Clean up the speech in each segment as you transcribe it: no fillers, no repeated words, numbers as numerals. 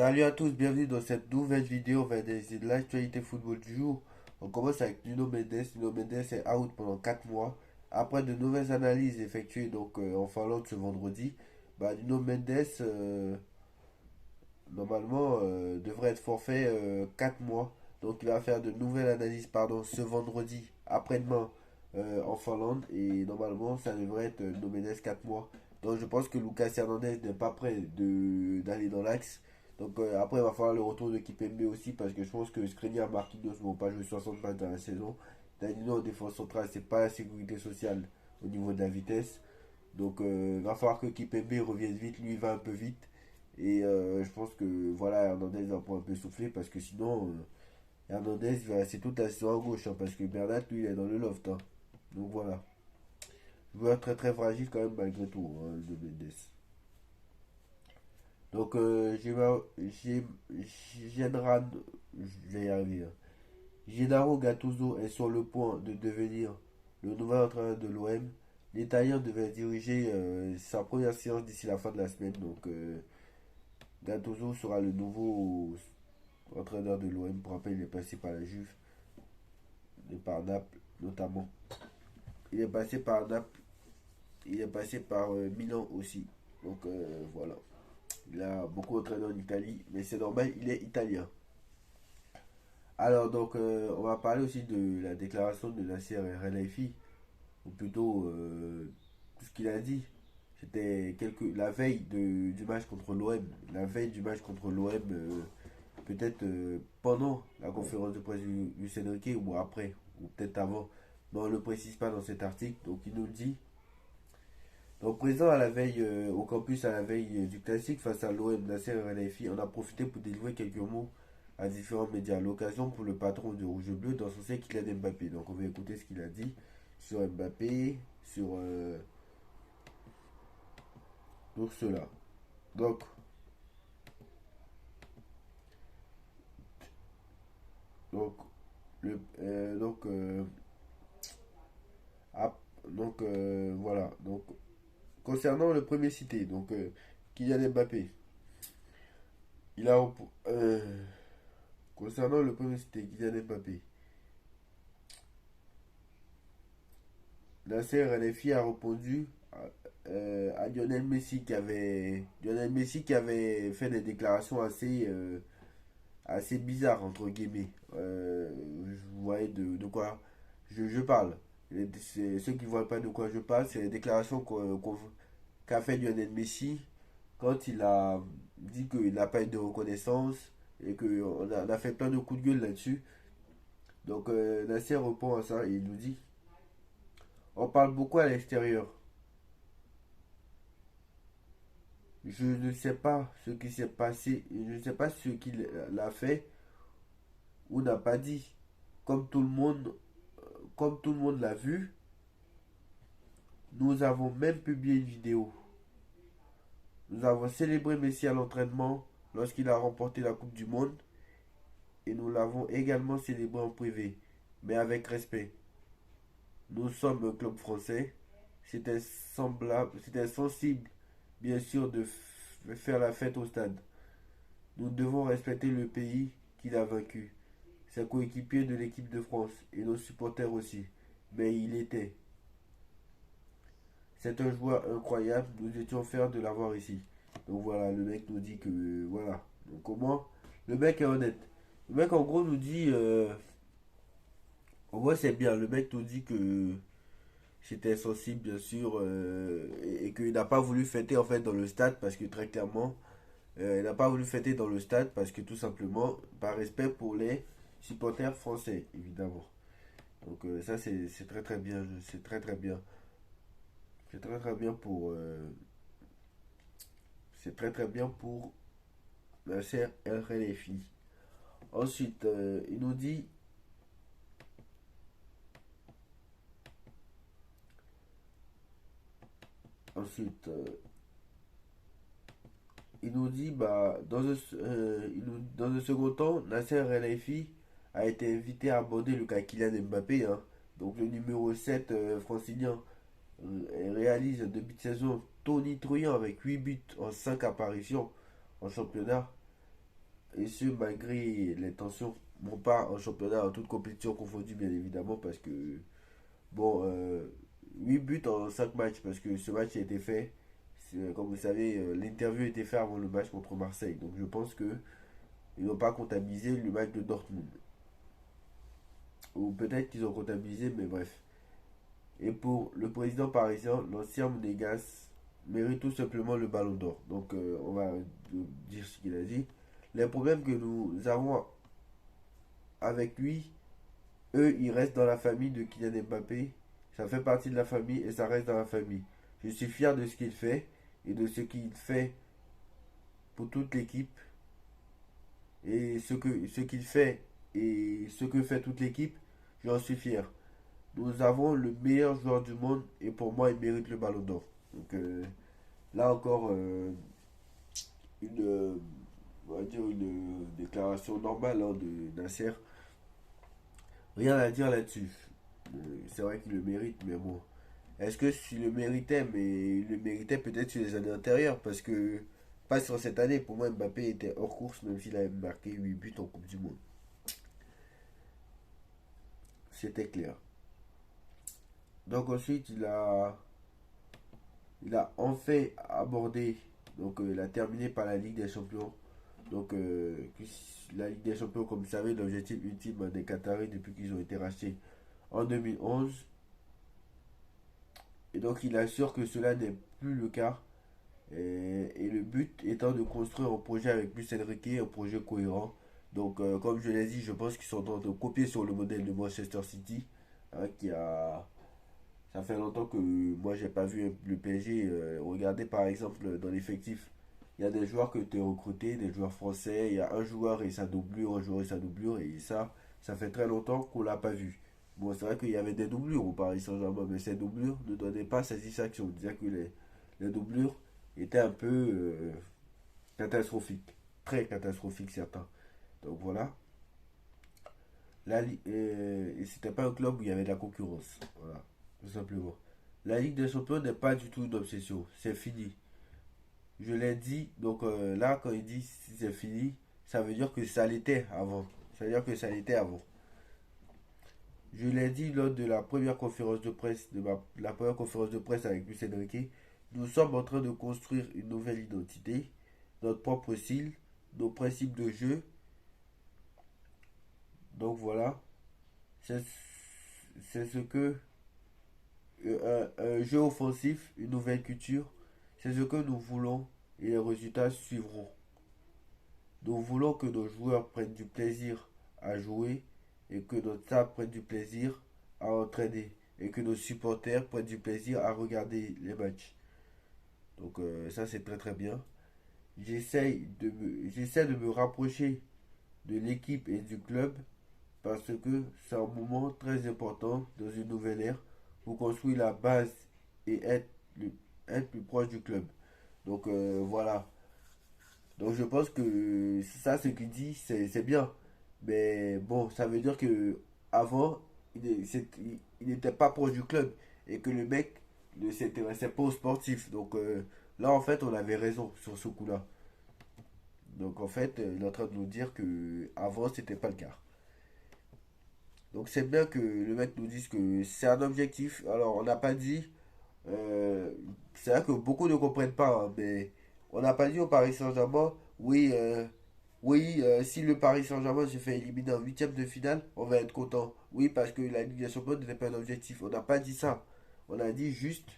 Salut à tous, bienvenue dans cette nouvelle vidéo. On va analyser de l'actualité football du jour. On commence avec Nuno Mendes. Nuno Mendes est out pendant 4 mois. Après de nouvelles analyses effectuées en Finlande ce vendredi, Nuno Mendes normalement devrait être forfait 4 mois. Donc il va faire de nouvelles analyses ce vendredi, après-demain en Finlande. Et normalement ça devrait être Nuno Mendes 4 mois. Donc je pense que Lucas Hernandez n'est pas prêt d'aller dans l'axe. Après il va falloir le retour de Kipembe aussi parce que je pense que Skriniar et Marquinhos ne vont pas jouer 60 matchs dans la saison. Danilo en défense centrale, c'est pas la sécurité sociale au niveau de la vitesse. Il va falloir que Kipembe revienne vite, lui il va un peu vite. Je pense que voilà, Hernandez va pouvoir un peu souffler parce que sinon, Hernandez va rester toute la saison à gauche, parce que Bernat, lui, il est dans le loft. Donc voilà. Joueur très très fragile quand même malgré tout, de Mendes. Donc Genran, je vais y arriver. Gennaro Gattuso est sur le point de devenir le nouvel entraîneur de l'OM. L'Italien devait diriger sa première séance d'ici la fin de la semaine. Gattuso sera le nouveau entraîneur de l'OM. Pour rappel, il est passé par la Juve et par Naples notamment. Il est passé par Naples, il est passé par Milan aussi. Voilà. Il a beaucoup entraîné en Italie, mais c'est normal, il est italien. On va parler aussi de la déclaration de Nasser El-Khelaifi, ou plutôt tout ce qu'il a dit. La veille du match contre l'OM. La veille du match contre l'OM, peut-être pendant la conférence de presse du Enrique ou après, ou peut-être avant. Mais on ne le précise pas dans cet article. Donc il nous dit. Donc présent à la veille, au campus à la veille du classique face à l'OM, Nasser El-Khelaifi, on a profité pour délivrer quelques mots à différents médias. L'occasion pour le patron de Rouge et Bleu d'encenser Kylian Mbappé. Donc on va écouter ce qu'il a dit sur Mbappé, sur cela. Donc, donc, le, donc, ap- voilà. Donc, concernant le premier cité, Kylian Mbappé, il a, concernant le premier cité, Kylian Mbappé, Nasser El-Khelaifi a répondu à Lionel Messi qui avait fait des déclarations assez bizarres entre guillemets. Vous voyez de quoi je parle. Ceux qui ne voient pas de quoi je parle, c'est les déclarations qu'a fait Lionel Messi quand il a dit qu'il n'a pas eu de reconnaissance et qu'on a fait plein de coups de gueule là-dessus. Nasser répond à ça et il nous dit: on parle beaucoup à l'extérieur. Je ne sais pas ce qui s'est passé, je ne sais pas ce qu'il a fait ou n'a pas dit. Comme tout le monde, comme tout le monde l'a vu, nous avons même publié une vidéo. Nous avons célébré Messi à l'entraînement lorsqu'il a remporté la Coupe du Monde et nous l'avons également célébré en privé, mais avec respect. Nous sommes un club français. C'était sensible, bien sûr, de faire la fête au stade. Nous devons respecter le pays qu'il a vaincu, ses coéquipiers de l'équipe de France et nos supporters aussi. Mais il était. C'est un joueur incroyable, nous étions fiers de l'avoir ici. Donc voilà, le mec nous dit que voilà. Donc comment? Le mec est honnête. Le mec en gros nous dit, en gros c'est bien. Le mec nous dit que c'était sensible bien sûr et qu'il n'a pas voulu fêter en fait dans le stade parce que très clairement, il n'a pas voulu fêter dans le stade parce que tout simplement par respect pour les supporters français évidemment. Ça c'est très très bien, c'est très très bien. C'est très très bien pour c'est très très bien pour Nasser El Khelaifi. Ensuite, il nous dit ensuite il nous dit dans un second temps, Nasser El Khelaifi a été invité à aborder le cas Kylian Mbappé, hein. Donc le numéro 7 francilien réalise un début de saison tonitruant avec 8 buts en 5 apparitions en championnat. Et ce, malgré les tensions, bon, pas en championnat, en toute compétition confondue, bien évidemment, parce que, bon, 8 buts en 5 matchs, parce que ce match a été fait, comme vous savez, l'interview a été faite avant le match contre Marseille. Donc je pense que ils n'ont pas comptabilisé le match de Dortmund. Ou peut-être qu'ils ont comptabilisé, mais bref. Et pour le président parisien, l'ancien Monégas mérite tout simplement le ballon d'or. Donc on va dire ce qu'il a dit. Les problèmes que nous avons avec lui, eux, ils restent dans la famille de Kylian Mbappé. Ça fait partie de la famille et ça reste dans la famille. Je suis fier de ce qu'il fait et de ce qu'il fait pour toute l'équipe. Et ce qu'il fait et ce que fait toute l'équipe, j'en suis fier. Nous avons le meilleur joueur du monde et pour moi, il mérite le ballon d'or. Donc là encore, une, on va dire une déclaration normale hein, de Nasser. Rien à dire là-dessus. C'est vrai qu'il le mérite, mais bon. Est-ce que s'il le méritait, mais il le méritait peut-être sur les années antérieures, parce que pas sur cette année. Pour moi, Mbappé était hors course, même s'il avait marqué 8 buts en Coupe du Monde. C'était clair. Donc ensuite, il a enfin abordé, donc il a terminé par la Ligue des Champions. Donc la Ligue des Champions, comme vous savez, l'objectif ultime des Qataris depuis qu'ils ont été rachetés en 2011. Et donc il assure que cela n'est plus le cas. Et le but étant de construire un projet avec Luis Enrique, un projet cohérent. Donc comme je l'ai dit, je pense qu'ils sont en train de copier sur le modèle de Manchester City, hein, qui a ça fait longtemps que moi j'ai pas vu le PSG. Regardez par exemple dans l'effectif. Il y a des joueurs que tu as recrutés, des joueurs français. Il y a un joueur et sa doublure, un joueur et sa doublure. Et ça fait très longtemps qu'on l'a pas vu. Bon, c'est vrai qu'il y avait des doublures au Paris Saint-Germain, mais ces doublures ne donnaient pas satisfaction. On disait que les doublures étaient un peu catastrophiques. Très catastrophiques certains. Donc voilà. Et c'était pas un club où il y avait de la concurrence. Voilà, tout simplement. La Ligue des Champions n'est pas du tout une obsession. C'est fini. Je l'ai dit, donc là, quand il dit si c'est fini, ça veut dire que ça l'était avant. Ça veut dire que ça l'était avant. Je l'ai dit lors de la première conférence de presse, la première conférence de presse avec Luis Enrique, nous sommes en train de construire une nouvelle identité, notre propre style, nos principes de jeu. Donc voilà, c'est c'est ce que un jeu offensif, une nouvelle culture, c'est ce que nous voulons et les résultats suivront. Nous voulons que nos joueurs prennent du plaisir à jouer et que notre staff prenne du plaisir à entraîner et que nos supporters prennent du plaisir à regarder les matchs. Donc ça c'est très très bien. J'essaie de me rapprocher de l'équipe et du club parce que c'est un moment très important dans une nouvelle ère pour construire la base et être plus proche du club. Donc voilà. Donc je pense que ça, ce qu'il dit, c'est bien. Mais bon, ça veut dire que avant, il n'était pas proche du club et que le mec ne s'intéressait pas aux sportifs. Donc là, en fait, on avait raison sur ce coup-là. Donc en fait, il est en train de nous dire que avant, c'était pas le cas. Donc c'est bien que le mec nous dise que c'est un objectif. Alors on n'a pas dit, euh, c'est vrai que beaucoup ne comprennent pas, hein, mais on n'a pas dit au Paris Saint-Germain, oui, oui, si le Paris Saint-Germain se fait éliminer en huitième de finale, on va être content. Oui, parce que la Ligue des Champions n'était pas un objectif. On n'a pas dit ça. On a dit juste,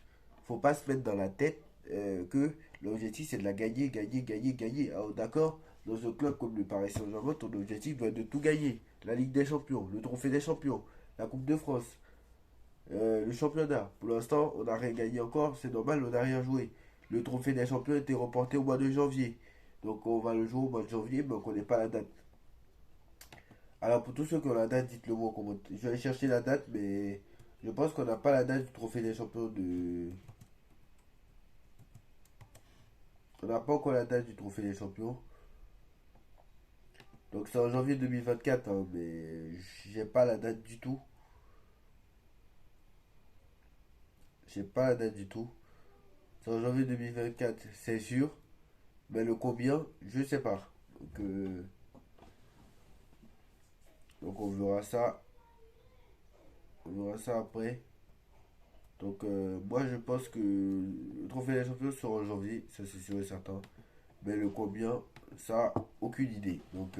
faut pas se mettre dans la tête que l'objectif c'est de la gagner, gagner, gagner, gagner. Alors d'accord, dans un club comme le Paris Saint-Germain, ton objectif doit être de tout gagner. La Ligue des Champions, le Trophée des Champions, la Coupe de France, le championnat. Pour l'instant, on n'a rien gagné encore, c'est normal, on n'a rien joué. Le Trophée des Champions était reporté au mois de janvier. Donc on va le jouer au mois de janvier, mais on ne connaît pas la date. Alors pour tous ceux qui ont la date, dites-le moi en commentaire. Je vais aller chercher la date, mais je pense qu'on n'a pas la date du Trophée des Champions de... On n'a pas encore la date du Trophée des Champions. Donc c'est en janvier 2024, hein, mais j'ai pas la date du tout. J'ai pas la date du tout. C'est en janvier 2024, c'est sûr. Mais le combien, je sais pas. Donc Donc on verra ça. On verra ça après. Donc moi je pense que le trophée des champions sera en janvier, ça c'est sûr et certain. Mais le combien, ça, aucune idée. Donc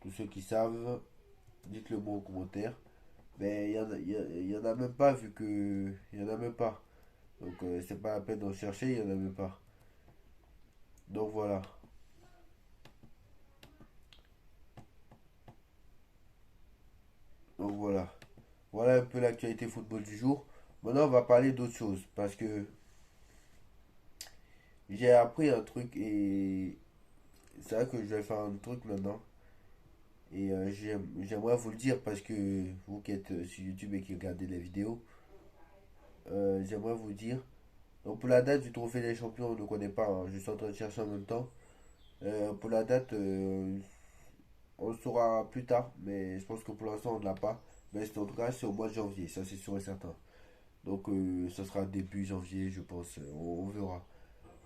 tous ceux qui savent, dites-le moi en commentaire. Mais il y en a même pas vu que... Il y en a même pas. Donc c'est pas la peine d'en chercher, il y en a même pas. Donc voilà. Donc voilà. Voilà un peu l'actualité football du jour. Maintenant on va parler d'autre chose. Parce que j'ai appris un truc et c'est vrai que je vais faire un truc maintenant. Et j'aimerais vous le dire parce que vous qui êtes sur YouTube et qui regardez les vidéos, j'aimerais vous dire. Donc pour la date du trophée des champions, on ne connaît pas, hein, je suis en train de chercher en même temps. Pour la date, on le saura plus tard, mais je pense que pour l'instant on ne l'a pas. Mais en tout cas, c'est au mois de janvier, ça c'est sûr et certain. Donc ça sera début janvier, je pense, on verra.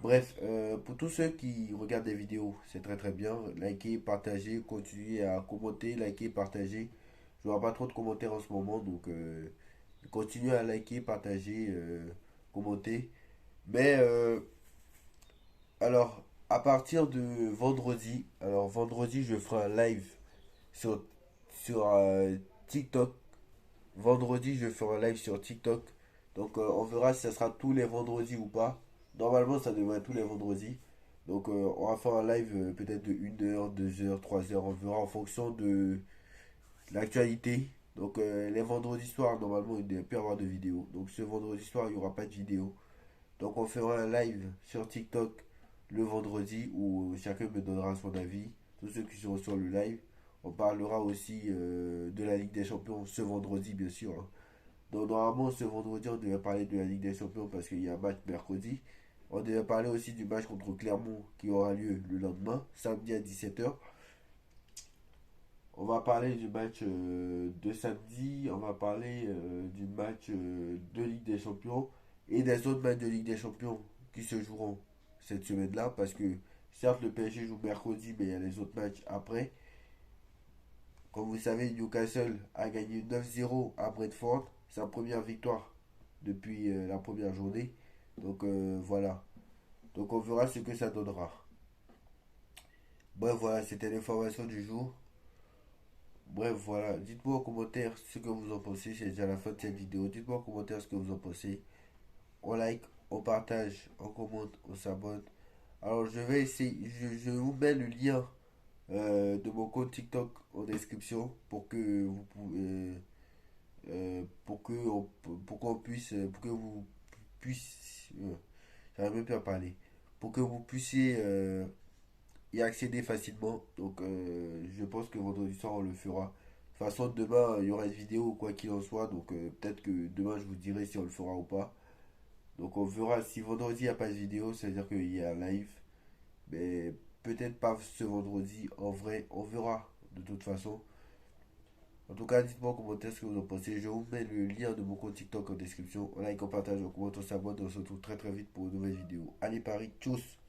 Bref, pour tous ceux qui regardent des vidéos, c'est très très bien. Likez, partagez, continuez à commenter, likez, partagez. Je vois pas trop de commentaires en ce moment, donc continuez à liker, partager, commenter. Mais alors, à partir de vendredi, alors vendredi, je ferai un live sur, sur TikTok. Vendredi, je ferai un live sur TikTok. Donc, on verra si ça sera tous les vendredis ou pas. Normalement, ça devrait être tous les vendredis. Donc, on va faire un live peut-être de 1 heure, 2 heures, 3 heures. On verra en fonction de l'actualité. Donc, les vendredis soirs, normalement, il ne peut y avoir de vidéo. Donc, ce vendredi soir, il n'y aura pas de vidéo. Donc, on fera un live sur TikTok le vendredi où chacun me donnera son avis. Tous ceux qui seront sur le live. On parlera aussi de la Ligue des Champions ce vendredi, bien sûr, hein. Donc, normalement, ce vendredi, on devait parler de la Ligue des Champions parce qu'il y a un match mercredi. On devait parler aussi du match contre Clermont qui aura lieu le lendemain, samedi à 17 h. On va parler du match de samedi, on va parler du match de Ligue des Champions et des autres matchs de Ligue des Champions qui se joueront cette semaine-là parce que certes le PSG joue mercredi mais il y a les autres matchs après. Comme vous savez, Newcastle a gagné 9-0 à Brentford, sa première victoire depuis la première journée. Donc voilà. Donc on verra ce que ça donnera. Bref, voilà, c'était l'information du jour. Bref, voilà. Dites-moi en commentaire ce que vous en pensez. C'est déjà la fin de cette vidéo. Dites-moi en commentaire ce que vous en pensez. On like, on partage, on commente, on s'abonne. Alors, je vais essayer. Je vous mets le lien de mon compte TikTok en description pour que vous pouvez. Pour qu'on puisse. Pour que vous puissiez. J'arrive même plus à parler. Pour que vous puissiez y accéder facilement. Donc je pense que vendredi soir on le fera. De toute façon demain il y aura une vidéo quoi qu'il en soit. Donc peut-être que demain je vous dirai si on le fera ou pas. Donc on verra si vendredi il n'y a pas de vidéo, ça veut dire qu'il y a un live. Mais peut-être pas ce vendredi. En vrai, on verra de toute façon. En tout cas, dites-moi en commentaire ce que vous en pensez. Je vous mets le lien de mon compte TikTok en description. On like, on partage, on commente, on s'abonne. On se retrouve très très vite pour une nouvelle vidéo. Allez Paris, tchuss!